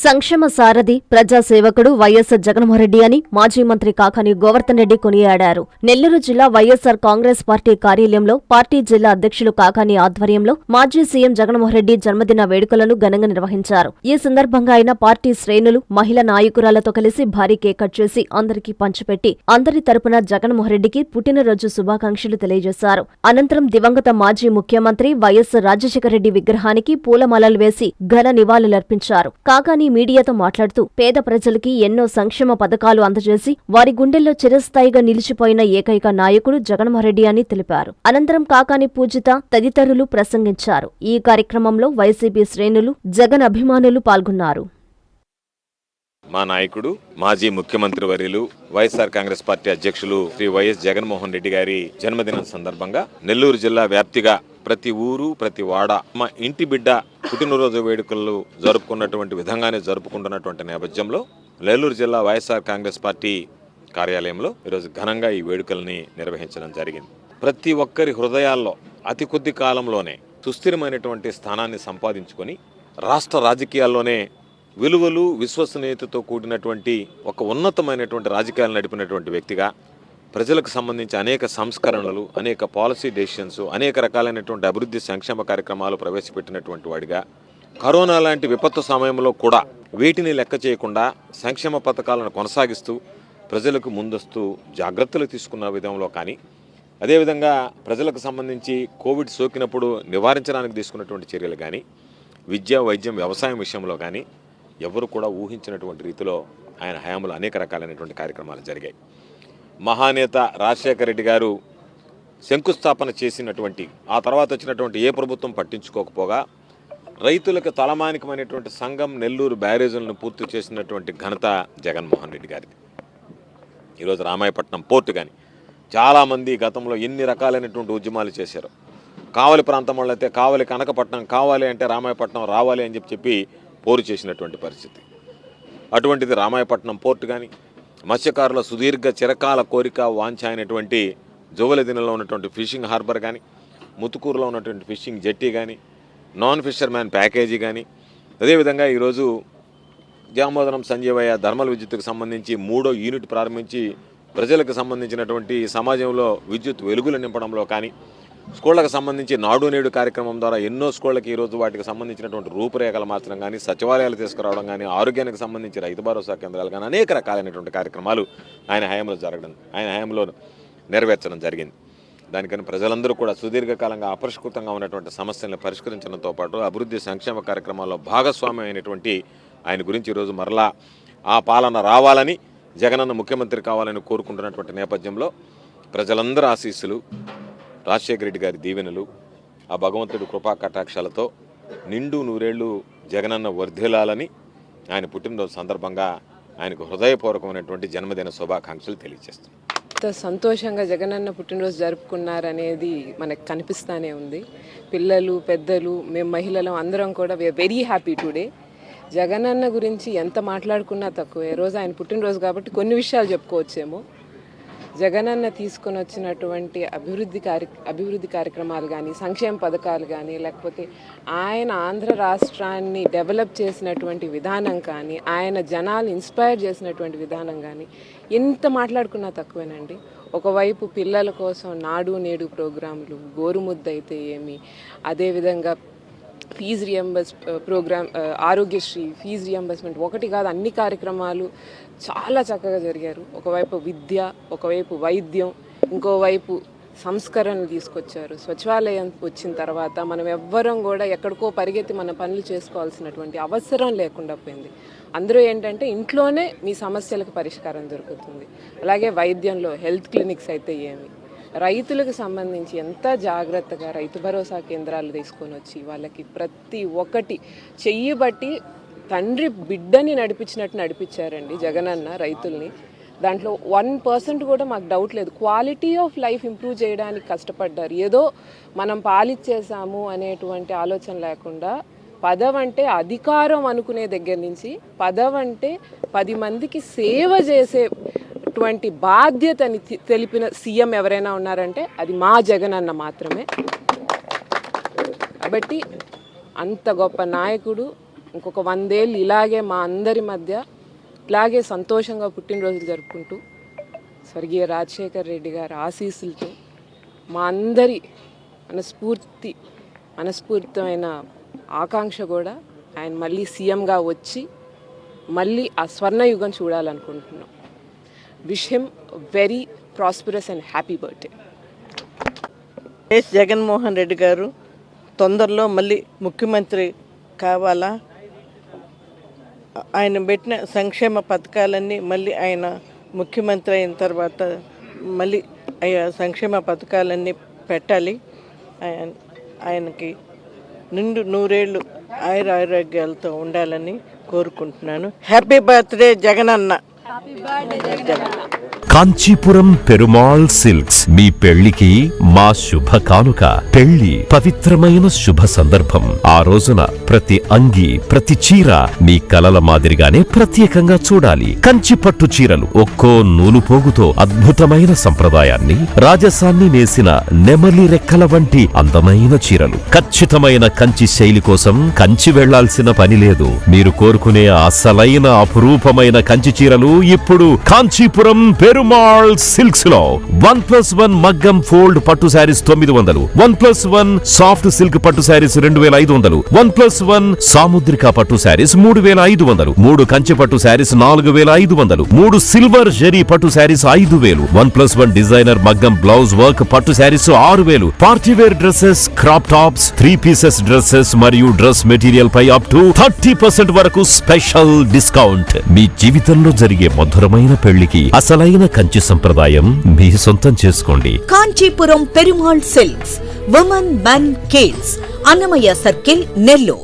సంక్షేమ సారథి ప్రజాసేవకుడు వైఎస్ జగన్మోహన్రెడ్డి అని మాజీ మంత్రి కాకాని గోవర్ధన్ రెడ్డి కొనియాడారు. నెల్లూరు జిల్లా వైఎస్సార్ కాంగ్రెస్ పార్టీ కార్యాలయంలో పార్టీ జిల్లా అధ్యక్షులు కాకాని ఆధ్వర్యంలో మాజీ సీఎం జగన్మోహన్రెడ్డి జన్మదిన వేడుకలను ఘనంగా నిర్వహించారు. ఈ సందర్భంగా ఆయన పార్టీ శ్రేణులు, మహిళా నాయకురాలతో కలిసి భారీ కేక్ కట్ చేసి అందరికీ పంచిపెట్టి అందరి తరపున జగన్మోహన్రెడ్డికి పుట్టినరోజు శుభాకాంక్షలు తెలియజేశారు. అనంతరం దివంగత మాజీ ముఖ్యమంత్రి వైఎస్ రాజశేఖరరెడ్డి విగ్రహానికి పూలమాలలు వేసి ఘన నివాళులర్పించారు. కాకాని మీడియాతో మాట్లాడుతూ పేద ప్రజలకి ఎన్నో సంక్షేమ పథకాలు అందజేసి వారి గుండెల్లో చిరస్థాయిగా నిలిచిపోయిన ఏకైక నాయకుడు జగన్మోహన్రెడ్డి అని తెలిపారు. అనంతరం కాకాని పూజిత తదితరులు ప్రసంగించారు. ఈ కార్యక్రమంలో వైసీపీ శ్రేణులు, జగన్ అభిమానులు పాల్గొన్నారు. మా నాయకుడు మాజీ ముఖ్యమంత్రి వర్యులు వైఎస్ఆర్ కాంగ్రెస్ పార్టీ అధ్యక్షులు శ్రీ వైఎస్ జగన్మోహన్ రెడ్డి గారి జన్మదినం సందర్భంగా నెల్లూరు జిల్లా వ్యాప్తిగా ప్రతి ఊరు, ప్రతి వాడ మా ఇంటి బిడ్డ పుట్టినరోజు వేడుకలు జరుపుకున్నటువంటి విధంగానే జరుపుకుంటున్నటువంటి నేపథ్యంలో నెల్లూరు జిల్లా వైఎస్ఆర్ కాంగ్రెస్ పార్టీ కార్యాలయంలో ఈరోజు ఘనంగా ఈ వేడుకల్ని నిర్వహించడం జరిగింది. ప్రతి ఒక్కరి హృదయాల్లో అతి కొద్ది కాలంలోనే సుస్థిరమైనటువంటి స్థానాన్ని సంపాదించుకొని రాష్ట్ర రాజకీయాల్లోనే విలువలు, విశ్వసనీయతతో కూడినటువంటి ఒక ఉన్నతమైనటువంటి రాజకీయాలు నడిపినటువంటి వ్యక్తిగా ప్రజలకు సంబంధించి అనేక సంస్కరణలు, అనేక పాలసీ డెసిషన్స్, అనేక రకాలైనటువంటి అభివృద్ధి సంక్షేమ కార్యక్రమాలు ప్రవేశపెట్టినటువంటి వాడిగా కరోనా లాంటి విపత్తు సమయంలో కూడా వీటిని లెక్క చేయకుండా సంక్షేమ పథకాలను కొనసాగిస్తూ ప్రజలకు ముందస్తు జాగ్రత్తలు తీసుకున్న విధంలో కానీ, అదేవిధంగా ప్రజలకు సంబంధించి కోవిడ్ సోకినప్పుడు నివారించడానికి తీసుకున్నటువంటి చర్యలు కానీ, విద్య, వైద్యం, వ్యవసాయం విషయంలో కానీ ఎవరు కూడా ఊహించినటువంటి రీతిలో ఆయన హయాంలో అనేక రకాలైనటువంటి కార్యక్రమాలు జరిగాయి. మహానేత రాజశేఖర రెడ్డి గారు శంకుస్థాపన చేసినటువంటి ఆ తర్వాత వచ్చినటువంటి ఏ ప్రభుత్వం పట్టించుకోకపోగా రైతులకు తలమానికమైనటువంటి సంఘం నెల్లూరు బ్యారేజీలను పూర్తి చేసినటువంటి ఘనత జగన్మోహన్ రెడ్డి గారిది. ఈరోజు రామాయపట్నం పోర్టు కానీ చాలామంది గతంలో ఎన్ని రకాలైనటువంటి ఉద్యమాలు చేశారు. కావలి ప్రాంతం వాళ్ళు అయితే కావలి కనకపట్నం కావాలి అంటే రామాయపట్నం రావాలి అని చెప్పి పోరు చేసినటువంటి పరిస్థితి. అటువంటిది రామాయపట్నం పోర్టు కానీ, మత్స్యకారుల సుదీర్ఘ చిరకాల కోరిక వాంఛ అయినటువంటి జోవలదినలో ఉన్నటువంటి ఫిషింగ్ హార్బర్ కానీ, ముతుకూరులో ఉన్నటువంటి ఫిషింగ్ జెట్టి కానీ, నాన్ ఫిషర్మ్యాన్ ప్యాకేజీ కానీ, అదేవిధంగా ఈరోజు జామోదరం సంజీవయ్య థర్మల్ విద్యుత్తుకు సంబంధించి 3వ యూనిట్ ప్రారంభించి ప్రజలకు సంబంధించినటువంటి సమాజంలో విద్యుత్ వెలుగులు నింపడంలో కానీ, స్కూళ్లకు సంబంధించి నాడు నేడు కార్యక్రమం ద్వారా ఎన్నో స్కూళ్ళకి ఈరోజు వాటికి సంబంధించినటువంటి రూపురేఖలు మార్చడం కానీ, సచివాలయాలు తీసుకురావడం కానీ, ఆరోగ్యానికి సంబంధించి రైతు భరోసా కేంద్రాలు కానీ అనేక రకాలైనటువంటి కార్యక్రమాలు ఆయన హయాంలో నెరవేర్చడం జరిగింది. దానికని ప్రజలందరూ కూడా సుదీర్ఘకాలంగా అపరిష్కృతంగా ఉన్నటువంటి సమస్యలను పరిష్కరించడంతో పాటు అభివృద్ధి సంక్షేమ కార్యక్రమాల్లో భాగస్వామ్యం అయినటువంటి ఆయన గురించి ఈరోజు మరలా ఆ పాలన రావాలని, జగనన్న ముఖ్యమంత్రి కావాలని కోరుకుంటున్నటువంటి నేపథ్యంలో ప్రజలందరూ ఆశీస్సులు, రాజశేఖర రెడ్డి గారి దీవెనలు, ఆ భగవంతుడి కృపా కటాక్షాలతో నిండు నూరేళ్లు జగనన్న వర్ధిల్లాలని ఆయన పుట్టినరోజు సందర్భంగా ఆయనకు హృదయపూర్వకమైనటువంటి జన్మదిన శుభాకాంక్షలు తెలియజేస్తాం. సంతోషంగా జగనన్న పుట్టినరోజు జరుపుకున్నారనేది మనకు కనిపిస్తూనే ఉంది. పిల్లలు, పెద్దలు, మేము మహిళలు అందరం కూడా we are very happy today. Jagananna గురించి ఎంత మాట్లాడుకున్నా తక్కువే. రోజు ఆయన పుట్టినరోజు కాబట్టి కొన్ని విషయాలు చెప్పుకోవచ్చేమో. జగనన్న తీసుకొని వచ్చినటువంటి అభివృద్ధి కార్యక్రమాలు కానీ, సంక్షేమ పథకాలు కానీ, లేకపోతే ఆయన ఆంధ్ర రాష్ట్రాన్ని డెవలప్ చేసినటువంటి విధానం కానీ, ఆయన జనాలు ఇన్స్పైర్ చేసినటువంటి విధానం కానీ ఎంత మాట్లాడుకున్నా తక్కువేనండి. ఒకవైపు పిల్లల కోసం నాడు నేడు ప్రోగ్రాంలు, గోరుముద్ద అయితే ఏమి, అదేవిధంగా fees programme, Aarogyasri fees reimbursement, ఒకటి కాదు అన్ని కార్యక్రమాలు చాలా చక్కగా జరిగారు. ఒకవైపు విద్య, ఒకవైపు వైద్యం, ఇంకోవైపు సంస్కరణలు తీసుకొచ్చారు. సచివాలయం వచ్చిన తర్వాత మనం ఎవ్వరం కూడా ఎక్కడికో పరిగెత్తి మన పనులు చేసుకోవాల్సినటువంటి అవసరం లేకుండా పోయింది. అందరూ ఏంటంటే ఇంట్లోనే మీ సమస్యలకు పరిష్కారం దొరుకుతుంది. అలాగే వైద్యంలో హెల్త్ క్లినిక్స్ అయితే ఏమి, రైతులకు సంబంధించి ఎంత జాగ్రత్తగా రైతు భరోసా కేంద్రాలు తీసుకొని వచ్చి వాళ్ళకి ప్రతి ఒక్కటి చెయ్యి బట్టి తండ్రి బిడ్డని నడిపించినట్టు నడిపించారండి జగనన్న రైతుల్ని. దాంట్లో 1% కూడా మాకు డౌట్ లేదు. క్వాలిటీ ఆఫ్ లైఫ్ ఇంప్రూవ్ చేయడానికి కష్టపడ్డారు. ఏదో మనం పాలిచ్చేసాము అనేటువంటి ఆలోచన లేకుండా, పదవంటే అధికారం అనుకునే దగ్గర నుంచి పదవంటే 10 మందికి సేవ చేసేటువంటి బాధ్యతని తెలిపిన సీఎం ఎవరైనా ఉన్నారంటే అది మా జగనన్న మాత్రమే. కాబట్టి అంత గొప్ప నాయకుడు, ఇంకొక 100 ఏళ్ళు ఇలాగే మా అందరి మధ్య ఇలాగే సంతోషంగా పుట్టినరోజులు జరుపుకుంటూ స్వర్గీయ రాజశేఖర్ రెడ్డి గారి ఆశీస్సులతో మా అందరి మనస్ఫూర్తమైన ఆకాంక్ష కూడా ఆయన మళ్ళీ సీఎంగా వచ్చి మళ్ళీ ఆ స్వర్ణయుగం చూడాలనుకుంటున్నాం. Wish him very prosperous and happy birthday. YS Jaganmohan Reddy garu తొందరలో మళ్ళీ ముఖ్యమంత్రి కావాలా, ఆయన పెట్టిన సంక్షేమ పథకాలన్నీ మళ్ళీ ఆయన ముఖ్యమంత్రి అయిన తర్వాత మళ్ళీ సంక్షేమ పథకాలన్నీ పెట్టాలి. ఆయనకి నిండు 100 ఏళ్ళు ఆయురారోగ్యాలతో ఉండాలని కోరుకుంటున్నాను. Happy birthday Jagananna. Kanchipuram Perumal silks మీ పెళ్లికి మా శుభ కానుక. పెళ్లి పవిత్రమైన శుభ సందర్భం. ఆ రోజున ప్రతి అంగి, ప్రతి చీర మీ కలల మాదిరిగానే ప్రత్యేకంగా చూడాలి. కంచి పట్టు చీరలు ఒక్కో నూలు పోగుతో అద్భుతమైన సంప్రదాయాన్ని, రాజసాన్ని నేసిన నెమలి రెక్కల వంటి అందమైన చీరలు. ఖచ్చితమైన కంచి శైలి కోసం కంచి వెళ్లాల్సిన పని లేదు. మీరు కోరుకునే అసలైన అపురూపమైన కంచి చీరలు ఇప్పుడు కాంచీపురం పెరుమాళ్ సిల్క్స్ లో 1+1 మగ్గం ఫోల్డ్ పట్టు శారీస్ 900, 1+1 సాఫ్ట్ సిల్క్ పట్టు శారీస్ 2500, 1+1 సాముద్రిక పట్టు శారీస్ 3500, 3 కంచి పట్టు శారీస్ 4500, 3 సిల్వర్ జరీ పట్టు శారీస్ 5000, 1+1 డిజైనర్ మగ్గం బ్లౌజ్ వర్క్ పట్టు saris 6000, party wear dresses, crop tops, 3 pieces dresses మరియు డ్రెస్ మెటీరియల్ పై అప్ టు 30% వరకు స్పెషల్ డిస్కౌంట్. మీ జీవితంలో జరిగే మధురమైన పెళ్లికి అసలైన కంచి సంప్రదాయం మీ సొంతం చేసుకోండి. Kanchipuram Perumal silks, women, men, kids, Annamayya circle, Nellore.